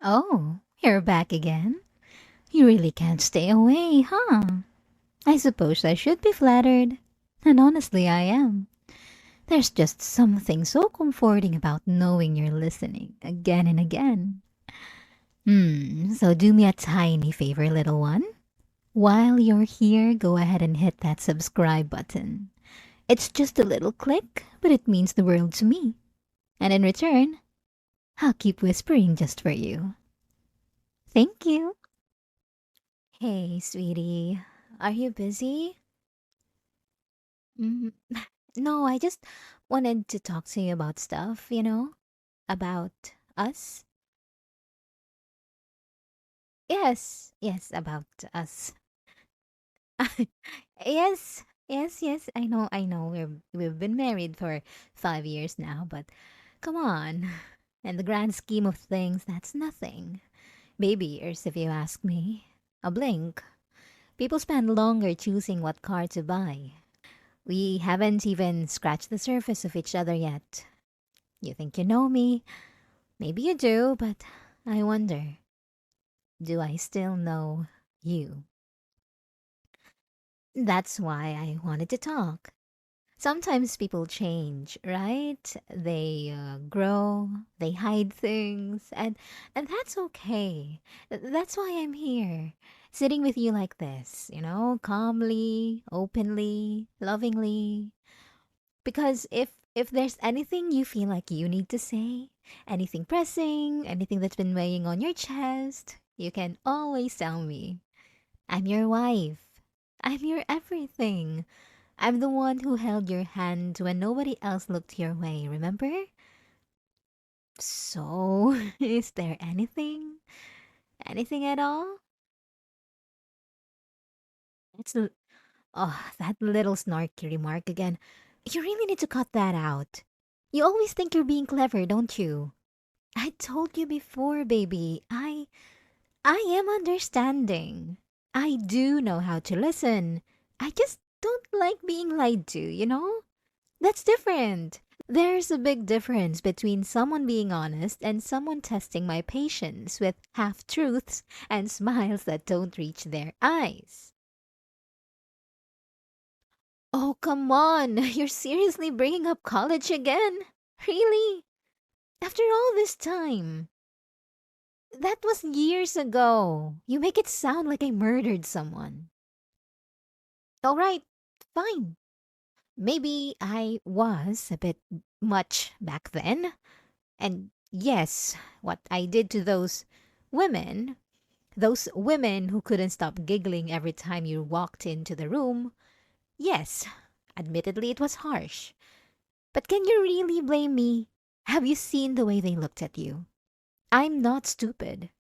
Oh, you're back again? You really can't stay away, huh? I suppose I should be flattered. And honestly, I am. There's just something so comforting about knowing you're listening again and again. So do me a tiny favor, little one. While you're here, go ahead and hit that subscribe button. It's just a little click, but it means the world to me. And in return, I'll keep whispering just for you. Thank you. Hey, sweetie. Are you busy? Mm, no, I just wanted to talk to you about stuff, about us. Yes, about us. Yes, I know. We've been married for 5 years now, but come on. In the grand scheme of things, that's nothing. Baby years, if you ask me. A blink. People spend longer choosing what car to buy. We haven't even scratched the surface of each other yet. You think you know me? Maybe you do, but I wonder, do I still know you? That's why I wanted to talk. Sometimes people change, right? They grow, they hide things, and that's okay. That's why I'm here, sitting with you like this, calmly, openly, lovingly. Because if there's anything you feel like you need to say, anything pressing, anything that's been weighing on your chest, you can always tell me. I'm your wife. I'm your everything. I'm the one who held your hand when nobody else looked your way, remember? So, is there anything? Anything at all? It's that little snarky remark again. You really need to cut that out. You always think you're being clever, don't you? I told you before, baby. I am understanding. I do know how to listen. I just don't like being lied to? That's different. There's a big difference between someone being honest and someone testing my patience with half truths and smiles that don't reach their eyes. Oh, come on. You're seriously bringing up college again? Really? After all this time? That was years ago. You make it sound like I murdered someone. All right, fine. Maybe I was a bit much back then. And yes, what I did to those women who couldn't stop giggling every time you walked into the room, yes, admittedly it was harsh. But can you really blame me? Have you seen the way they looked at you? I'm not stupid.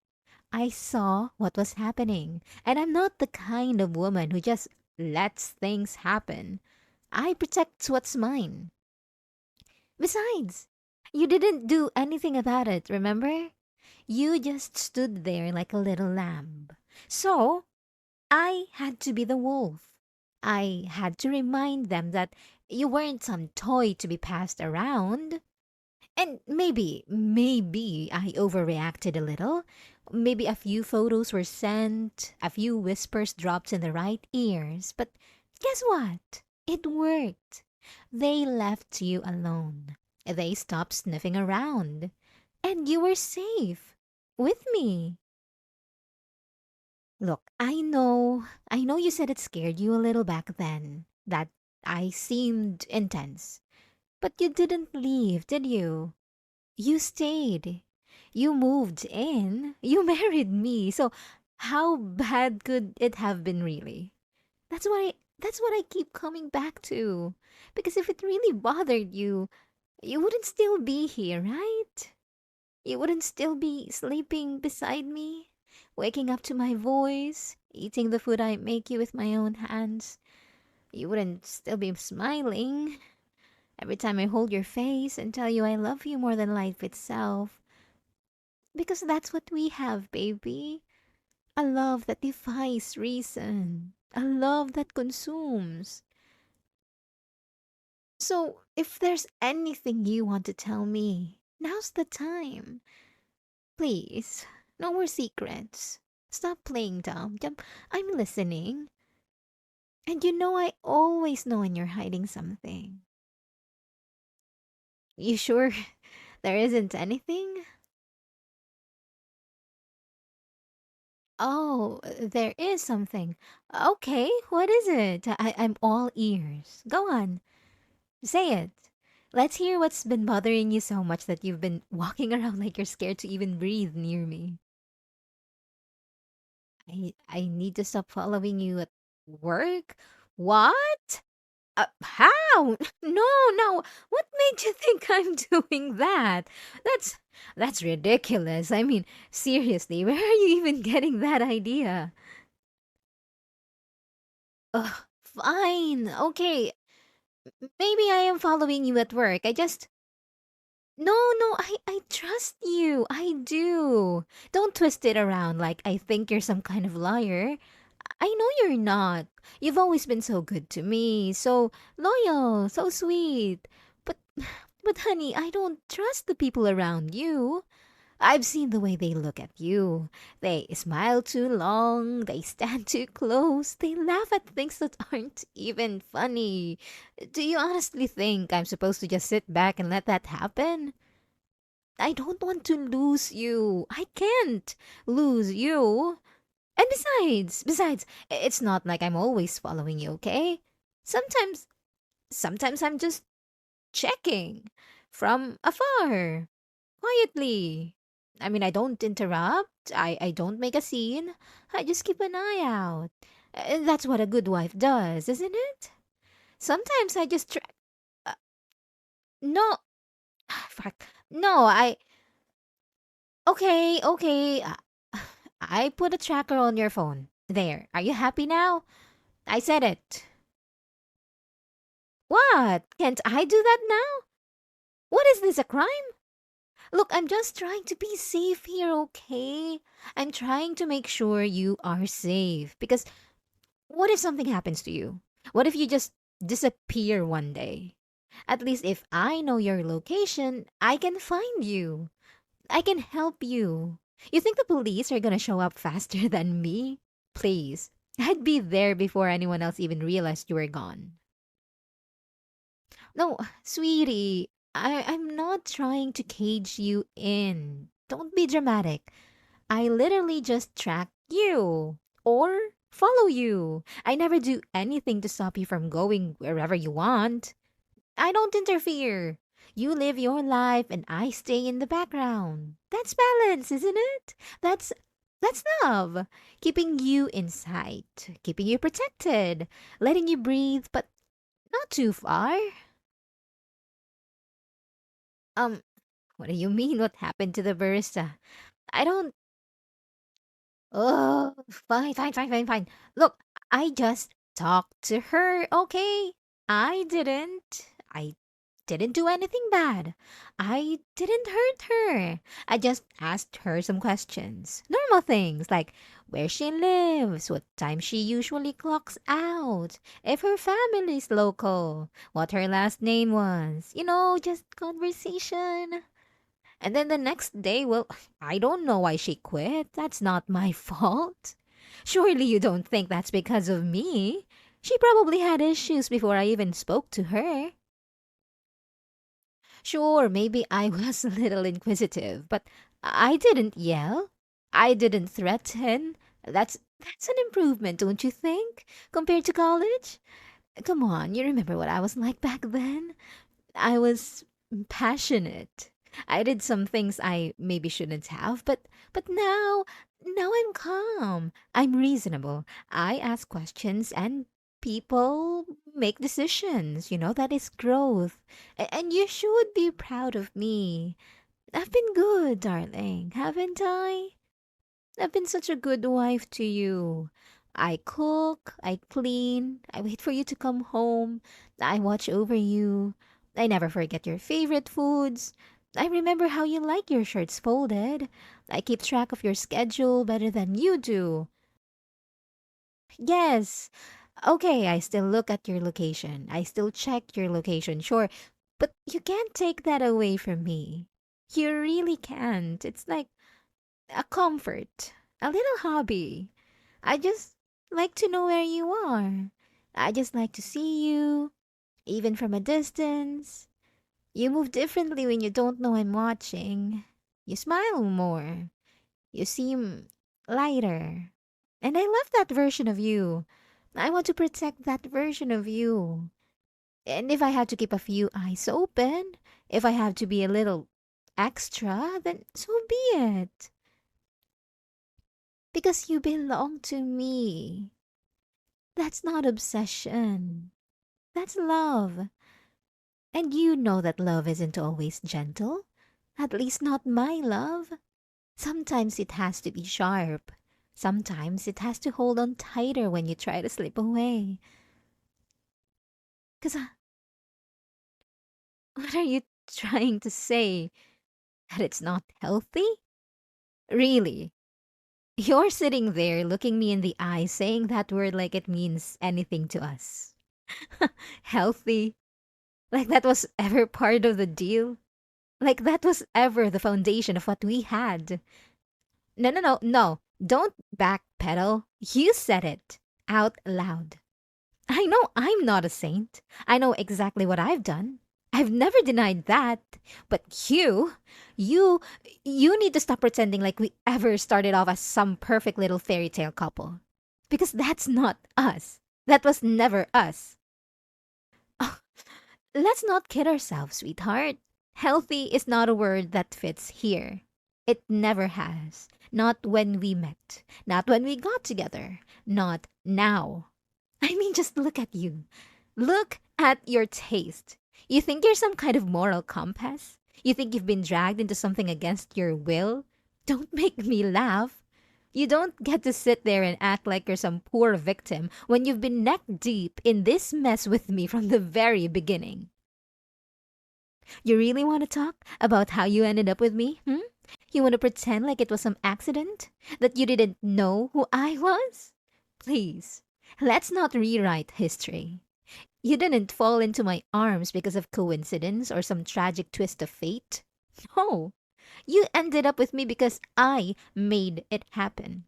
I saw what was happening, and I'm not the kind of woman who just lets things happen. I protect what's mine. Besides, you didn't do anything about it, remember? You just stood there like a little lamb. So, I had to be the wolf. I had to remind them that you weren't some toy to be passed around. And maybe I overreacted a little. Maybe a few photos were sent, a few whispers dropped in the right ears. But guess what? It worked. They left you alone. They stopped sniffing around. And you were safe. With me. Look, I know you said it scared you a little back then. That I seemed intense. But you didn't leave, did you? You stayed. You moved in. You married me. So how bad could it have been really? That's what I keep coming back to. Because if it really bothered you, you wouldn't still be here, right? You wouldn't still be sleeping beside me, waking up to my voice, eating the food I make you with my own hands. You wouldn't still be smiling every time I hold your face and tell you I love you more than life itself. Because that's what we have, baby. A love that defies reason. A love that consumes. So, if there's anything you want to tell me, now's the time. Please. No more secrets. Stop playing dumb. I'm listening. And you know I always know when you're hiding something. You sure there isn't anything? Oh, there is something. Okay, what is it? I'm all ears. Go on, say it. Let's hear what's been bothering you so much that you've been walking around like you're scared to even breathe near me. I need to stop following you at work? What? How? No, no. What made you think I'm doing that? That's that's ridiculous. I mean, seriously, where are you even getting that idea? Ugh, fine. Okay. Maybe I am following you at work. No, no, I trust you. I do. Don't twist it around like I think you're some kind of liar. I know you're not. You've always been so good to me, so loyal, so sweet. But but honey, I don't trust the people around you. I've seen the way they look at you. They smile too long, they stand too close, they laugh at things that aren't even funny. Do you honestly think I'm supposed to just sit back and let that happen? I don't want to lose you. I can't lose you. And besides, it's not like I'm always following you, okay? Sometimes, sometimes I'm just checking from afar, quietly. I mean, I don't interrupt. I don't make a scene. I just keep an eye out. And that's what a good wife does, isn't it? Sometimes I just uh, no, fuck. No, okay. I put a tracker on your phone. There. Are you happy now? I said it. What? Can't I do that now? What is this, a crime? Look, I'm just trying to be safe here, okay? I'm trying to make sure you are safe. Because what if something happens to you? What if you just disappear one day? At least if I know your location, I can find you. I can help you. You think the police are gonna show up faster than me? Please. I'd be there before anyone else even realized you were gone. No, sweetie, I'm not trying to cage you in. Don't be dramatic. I literally just track you or follow you. I never do anything to stop you from going wherever you want. I don't interfere. You live your life and I stay in the background. That's balance, isn't it? That's love. Keeping you in sight, keeping you protected, letting you breathe, but not too far. Um, what do you mean? What happened to the barista? I don't. Oh, fine. Look, I just talked to her, okay? I didn't. I didn't do anything bad. I didn't hurt her. I just asked her some questions. Normal things like where she lives, what time she usually clocks out, if her family's local, what her last name was. Just conversation. And then the next day, well, I don't know why she quit. That's not my fault. Surely you don't think that's because of me. She probably had issues before I even spoke to her. Sure, maybe I was a little inquisitive, but I didn't yell. I didn't threaten. That's an improvement, don't you think? Compared to college? Come on, you remember what I was like back then? I was passionate. I did some things I maybe shouldn't have, but now I'm calm. I'm reasonable. I ask questions and people make decisions. That is growth. And you should be proud of me. I've been good, darling, haven't I? I've been such a good wife to you. I cook, I clean, I wait for you to come home, I watch over you. I never forget your favorite foods. I remember how you like your shirts folded. I keep track of your schedule better than you do. Yes. Okay, I still look at your location. I still check your location, sure. But you can't take that away from me. You really can't. It's like a comfort, a little hobby. I just like to know where you are. I just like to see you, even from a distance. You move differently when you don't know I'm watching. You smile more. You seem lighter. And I love that version of you. I want to protect that version of you. And if I have to keep a few eyes open, if I have to be a little extra, then so be it. Because you belong to me. That's not obsession. That's love. And you know that love isn't always gentle. At least not my love. Sometimes it has to be sharp. Sometimes it has to hold on tighter when you try to slip away. Because what are you trying to say? That it's not healthy? Really? You're sitting there looking me in the eye saying that word like it means anything to us. Healthy? Like that was ever part of the deal? Like that was ever the foundation of what we had? No, no, no, no. Don't backpedal. You said it out loud. I know I'm not a saint. I know exactly what I've done. I've never denied that. But you, you need to stop pretending like we ever started off as some perfect little fairy tale couple. Because that's not us. That was never us. Oh, let's not kid ourselves, sweetheart. Healthy is not a word that fits here. It never has. Not when we met. Not when we got together. Not now. I mean, just look at you. Look at your taste. You think you're some kind of moral compass? You think you've been dragged into something against your will? Don't make me laugh. You don't get to sit there and act like you're some poor victim when you've been neck deep in this mess with me from the very beginning. You really want to talk about how you ended up with me? Hmm? You want to pretend like it was some accident? That you didn't know who I was? Please, let's not rewrite history. You didn't fall into my arms because of coincidence or some tragic twist of fate. No, you ended up with me because I made it happen.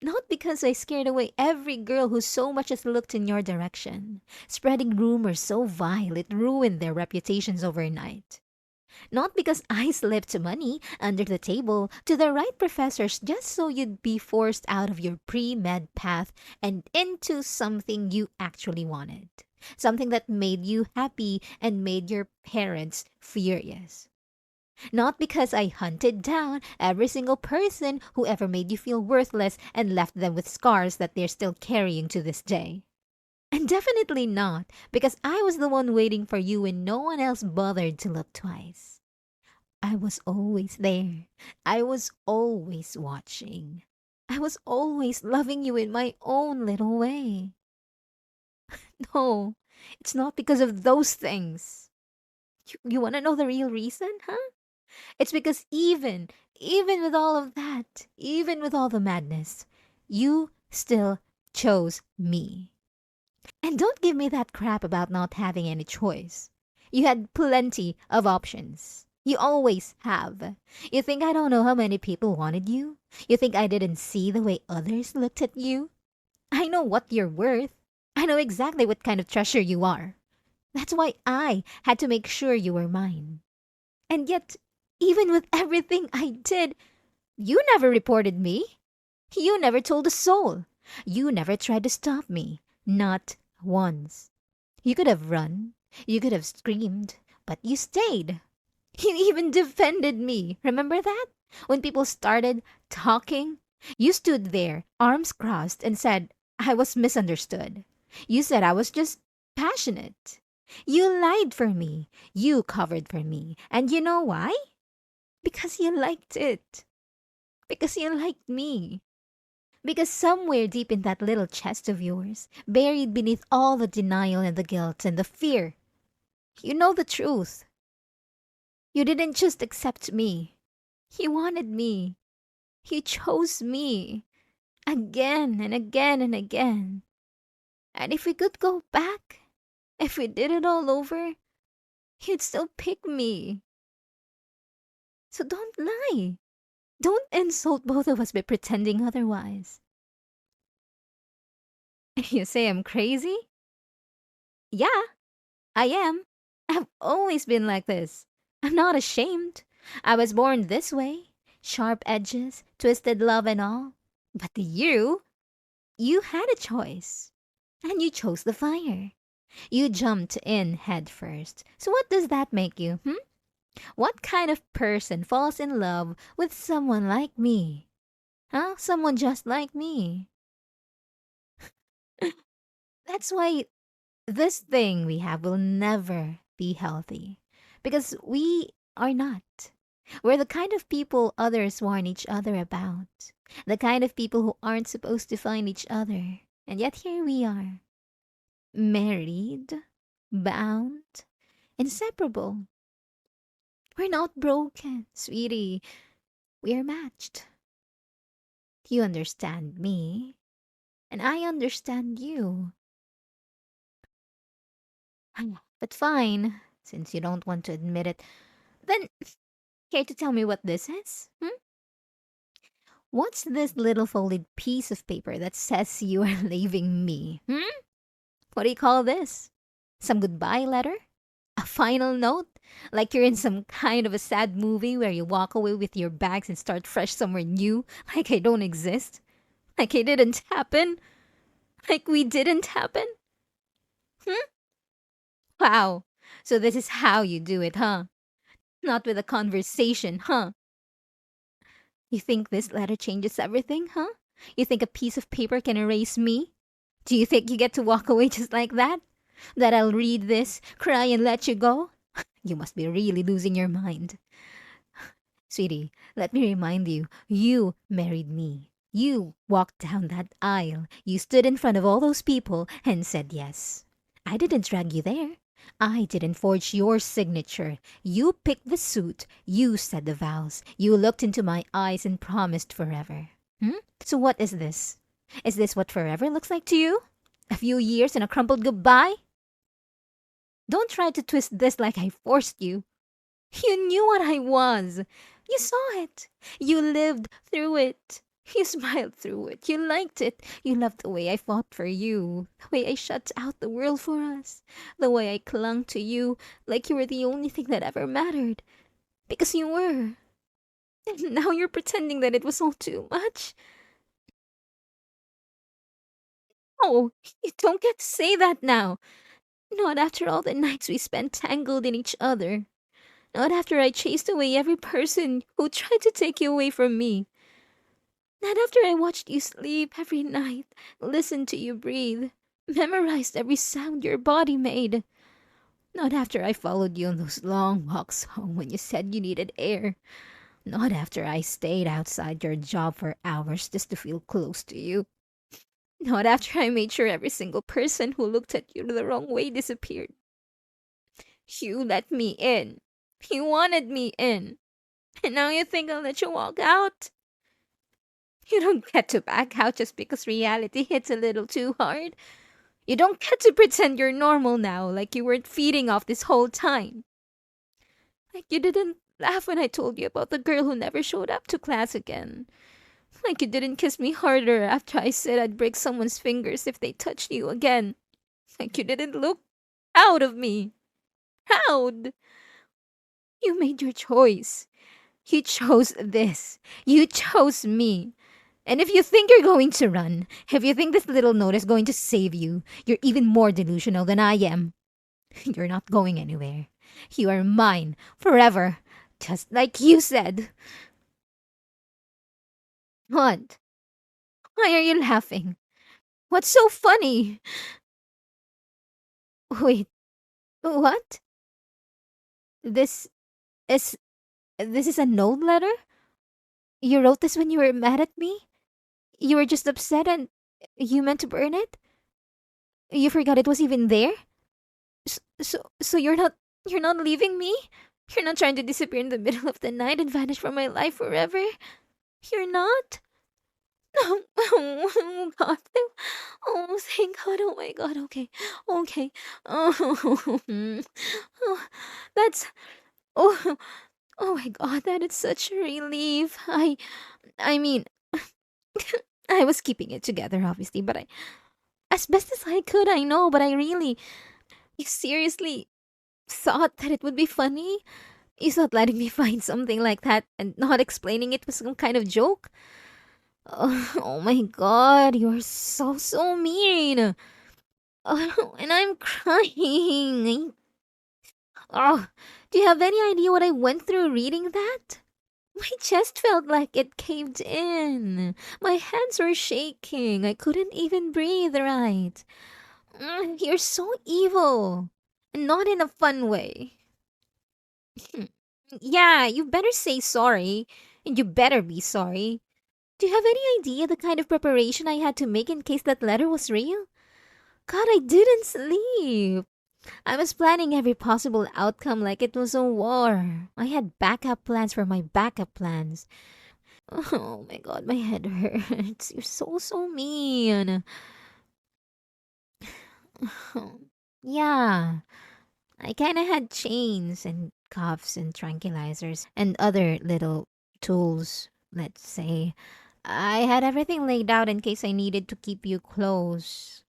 Not because I scared away every girl who so much as looked in your direction, spreading rumors so vile it ruined their reputations overnight. Not because I slipped money under the table to the right professors just so you'd be forced out of your pre med path and into something you actually wanted. Something that made you happy and made your parents furious. Not because I hunted down every single person who ever made you feel worthless and left them with scars that they're still carrying to this day. And definitely not because I was the one waiting for you when no one else bothered to look twice. I was always there. I was always watching. I was always loving you in my own little way. No, it's not because of those things. You want to know the real reason, huh? It's because even with all of that, even with all the madness, you still chose me. And don't give me that crap about not having any choice. You had plenty of options. You always have. You think I don't know how many people wanted you? You think I didn't see the way others looked at you? I know what you're worth. I know exactly what kind of treasure you are. That's why I had to make sure you were mine. And yet, even with everything I did, you never reported me. You never told a soul. You never tried to stop me. Not once. You could have run. You could have screamed. But you stayed. You even defended me. Remember that? When people started talking, you stood there, arms crossed, and said I was misunderstood. You said I was just passionate. You lied for me. You covered for me. And you know why? Because you liked it. Because you liked me. Because somewhere deep in that little chest of yours, buried beneath all the denial and the guilt and the fear, you know the truth. You didn't just accept me. You wanted me. You chose me. Again and again and again. And if we could go back, if we did it all over, you'd still pick me. So don't lie. Don't insult both of us by pretending otherwise. You say I'm crazy? Yeah, I am. I've always been like this. I'm not ashamed. I was born this way. Sharp edges, twisted love and all. But you had a choice. And you chose the fire. You jumped in head first. So what does that make you, hmm? What kind of person falls in love with someone like me? Huh? Someone just like me. That's why this thing we have will never be healthy. Because we are not. We're the kind of people others warn each other about. The kind of people who aren't supposed to find each other. And yet here we are. Married, bound, inseparable. We're not broken, sweetie. We are matched. You understand me, and I understand you. But fine, since you don't want to admit it, then care to tell me what this is? Hmm? What's this little folded piece of paper that says you are leaving me? Hmm? What do you call this? Some goodbye letter? A final note? Like you're in some kind of a sad movie where you walk away with your bags and start fresh somewhere new? Like I don't exist? Like it didn't happen? Like we didn't happen? Hmm? Wow. So this is how you do it, huh? Not with a conversation, huh? You think this letter changes everything, huh? You think a piece of paper can erase me? Do you think you get to walk away just like that? That I'll read this, cry, and let you go? You must be really losing your mind. Sweetie, let me remind you, you married me. You walked down that aisle. You stood in front of all those people and said yes. I didn't drag you there. I didn't forge your signature. You picked the suit. You said the vows. You looked into my eyes and promised forever. Hmm? So what is this? Is this what forever looks like to you? A few years and a crumpled goodbye? Don't try to twist this like I forced you. You knew what I was. You saw it. You lived through it. You smiled through it. You liked it. You loved the way I fought for you. The way I shut out the world for us. The way I clung to you like you were the only thing that ever mattered. Because you were. And now you're pretending that it was all too much. Oh, you don't get to say that now. Not after all the nights we spent tangled in each other. Not after I chased away every person who tried to take you away from me. Not after I watched you sleep every night, listened to you breathe, memorized every sound your body made. Not after I followed you on those long walks home when you said you needed air. Not after I stayed outside your job for hours just to feel close to you. Not after I made sure every single person who looked at you the wrong way disappeared. You let me in. You wanted me in. And now you think I'll let you walk out? You don't get to back out just because reality hits a little too hard. You don't get to pretend you're normal now like you weren't feeding off this whole time. Like you didn't laugh when I told you about the girl who never showed up to class again. Like you didn't kiss me harder after I said I'd break someone's fingers if they touched you again. Like you didn't look proud of me. Proud! You made your choice. You chose this. You chose me. And if you think you're going to run, if you think this little note is going to save you, you're even more delusional than I am. You're not going anywhere. You are mine forever, just like you said. What? Why are you laughing? What's so funny? Wait, what? This is this is a note letter? You wrote this when you were mad at me? You were just upset and you meant to burn it? You forgot it was even there? So you're not leaving me? You're not trying to disappear in the middle of the night and vanish from my life forever? You're not? Oh, oh God. Oh, thank God. Oh my God. Okay. Okay. Oh, oh, that's. Oh. Oh my god, that is such a relief. I mean, I was keeping it together obviously, but I as best as I could, I know, but I really you seriously thought that it would be funny? You thought letting me find something like that and not explaining it was some kind of joke? Oh, oh my god, you're so mean. Oh, and I'm crying. Oh, do you have any idea what I went through reading that? My chest felt like it caved in. My hands were shaking. I couldn't even breathe right. You're so evil. Not in a fun way. Yeah, you better say sorry. And you better be sorry. Do you have any idea the kind of preparation I had to make in case that letter was real? God, I didn't sleep. I was planning every possible outcome like it was a war. I had backup plans for my backup plans. Oh my god, my head hurts. You're so mean. Yeah, I kinda had chains and cuffs and tranquilizers and other little tools, let's say. I had everything laid out in case I needed to keep you close.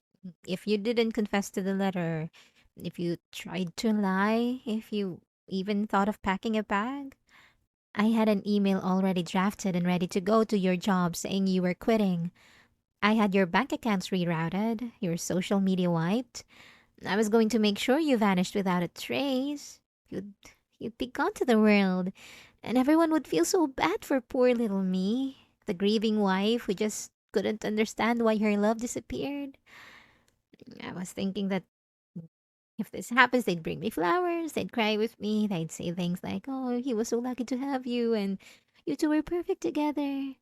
If you didn't confess to the letter, if you tried to lie, if you even thought of packing a bag. I had an email already drafted and ready to go to your job saying you were quitting. I had your bank accounts rerouted, your social media wiped. I was going to make sure you vanished without a trace. You'd, you'd be gone to the world, and everyone would feel so bad for poor little me, the grieving wife who just couldn't understand why her love disappeared. I was thinking that if this happens, they'd bring me flowers, they'd cry with me, they'd say things like, oh, he was so lucky to have you, and you two were perfect together.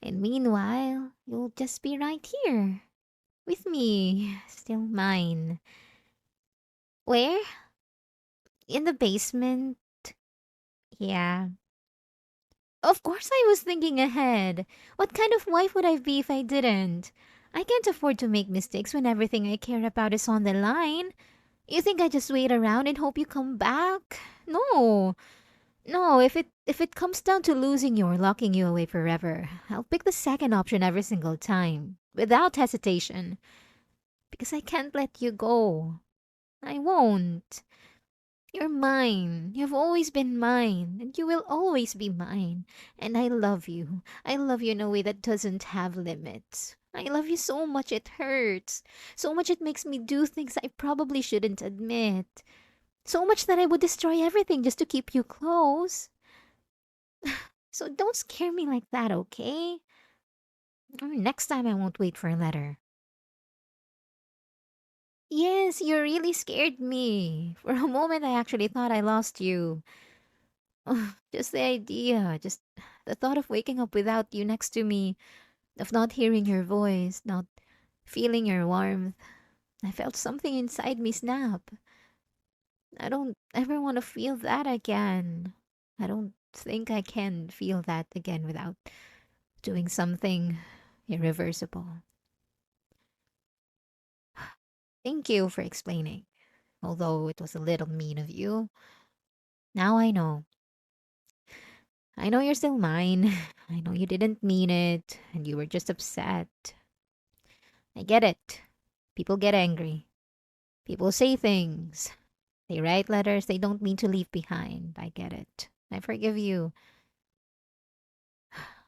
And meanwhile, you'll just be right here with me, still mine. Where? In the basement? Yeah. Of course, I was thinking ahead. What kind of wife would I be if I didn't? I can't afford to make mistakes when everything I care about is on the line. You think I just wait around and hope you come back? No. No, if it comes down to losing you or locking you away forever, I'll pick the second option every single time, without hesitation, because I can't let you go. I won't. You're mine. You've always been mine, and you will always be mine. And I love you. I love you in a way that doesn't have limits. I love you so much it hurts. So much it makes me do things I probably shouldn't admit. So much that I would destroy everything just to keep you close. So don't scare me like that, okay? Next time I won't wait for a letter. Yes, you really scared me. For a moment, I actually thought I lost you. Just the idea, just the thought of waking up without you next to me, of not hearing your voice, not feeling your warmth. I felt something inside me snap. I don't ever want to feel that again. I don't think I can feel that again without doing something irreversible. Thank you for explaining. Although it was a little mean of you. Now I know. I know you're still mine. I know you didn't mean it, and you were just upset. I get it. People get angry. People say things. They write letters they don't mean to leave behind. I get it. I forgive you.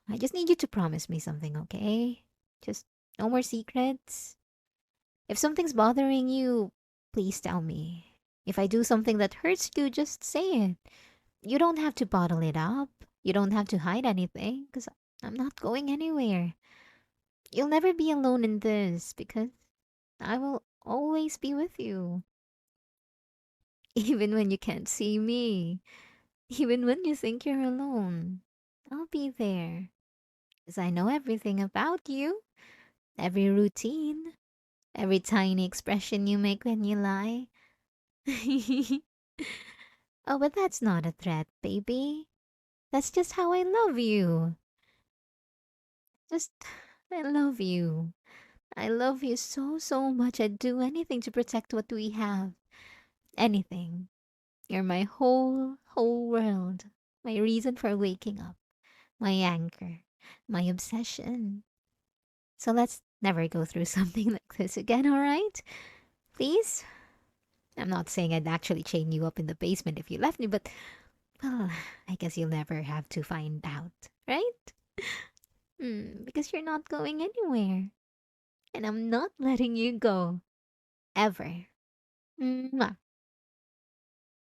I just need you to promise me something, okay? Just no more secrets. If something's bothering you, please tell me. If I do something that hurts you, just say it. You don't have to bottle it up. You don't have to hide anything, because I'm not going anywhere. You'll never be alone in this, because I will always be with you. Even when you can't see me. Even when you think you're alone. I'll be there. Because I know everything about you. Every routine. Every tiny expression you make when you lie. Oh, but that's not a threat, baby. That's just how I love you. Just, I love you. I love you so much. I'd do anything to protect what we have. Anything. You're my whole world. my reason for waking up, my anchor, my obsession. So let's never go through something like this again, alright? Please? I'm not saying I'd actually chain you up in the basement if you left me, but, well, I guess you'll never have to find out, right? Because you're not going anywhere. And I'm not letting you go. Ever. Mwah.